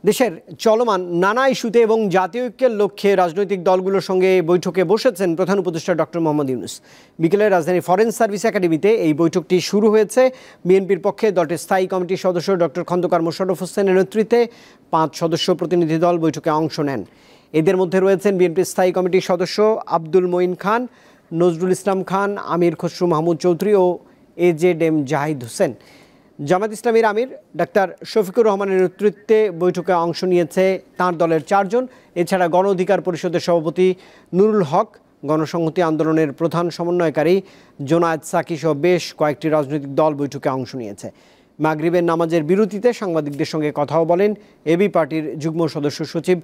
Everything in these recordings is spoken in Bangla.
দেশের চলমান নানা ইস্যুতে এবং জাতীয় ঐক্যের লক্ষ্যে রাজনৈতিক দলগুলোর সঙ্গে বৈঠকে বসেছেন প্রধান উপদেষ্টা ডক্টর মোহাম্মদ ইউনূস। বিকেলে রাজধানীর ফরেন সার্ভিস একাডেমিতে এই বৈঠকটি শুরু হয়েছে। বিএনপির পক্ষে দলটির স্থায়ী কমিটির সদস্য ডক্টর খন্দকার মোশাররফ হোসেনের নেতৃত্বে 5 সদস্য প্রতিনিধি দল বৈঠকে অংশ নেন। এদের মধ্যে রয়েছেন বিএনপির স্থায়ী কমিটির সদস্য আব্দুল মঈন খান, নজরুল ইসলাম খান, আমির খসরু মাহমুদ চৌধুরী ও এজেডএম জাহিদ হোসেন। জামাত ইসলামীর আমির ডাক্তার শফিকুর রহমানের নেতৃত্বে বৈঠকে অংশ নিয়েছে তাঁর দলের 4 জন। এছাড়া গণ অধিকার পরিষদের সভাপতি নুরুল হক, গণসংহতি আন্দোলনের প্রধান সমন্বয়কারী জোনায়েদ সাকি সহ বেশ কয়েকটি রাজনৈতিক দল বৈঠকে অংশ নিয়েছে। মাগরিবের নামাজের বিরতিতে সাংবাদিকদের সঙ্গে কথাও বলেন এবি পার্টির যুগ্ম সদস্য সচিব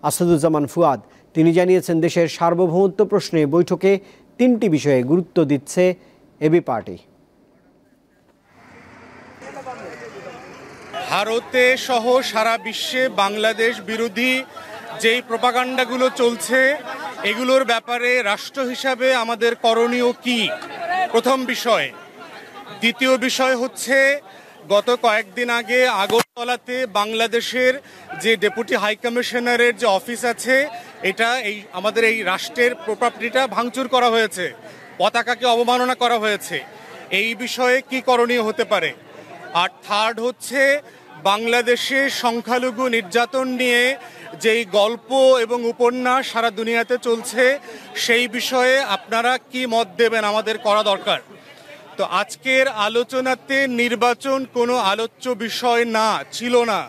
আসাদুজ্জামান ফুয়াদ। তিনি জানিয়েছেন, দেশের সার্বভৌমত্ব প্রশ্নে বৈঠকে 3টি বিষয়ে গুরুত্ব দিচ্ছে এবি পার্টি। ভারতে সহ সারা বিশ্বে বাংলাদেশ বিরোধী যেই প্রপাগান্ডাগুলো চলছে, এগুলোর ব্যাপারে রাষ্ট্র হিসাবে আমাদের করণীয় কি, প্রথম বিষয়। দ্বিতীয় বিষয় হচ্ছে, গত কয়েকদিন আগে আগরতলাতে বাংলাদেশের যে ডেপুটি হাই কমিশনারের যে অফিস আছে, এটা আমাদের এই রাষ্ট্রের প্রপার্টিটা ভাঙচুর করা হয়েছে, পতাকাকে অবমাননা করা হয়েছে। এই বিষয়ে কি করণীয় হতে পারে? আর থার্ড হচ্ছে, বাংলাদেশে সংখ্যালঘু নির্যাতন নিয়ে যেই গল্প এবং উপন্যাস সারা দুনিয়াতে চলছে, সেই বিষয়ে আপনারা কি মত দেবেন, আমাদের করা দরকার। তো আজকের আলোচনাতে নির্বাচন কোনো আলোচ্য বিষয় ছিল না।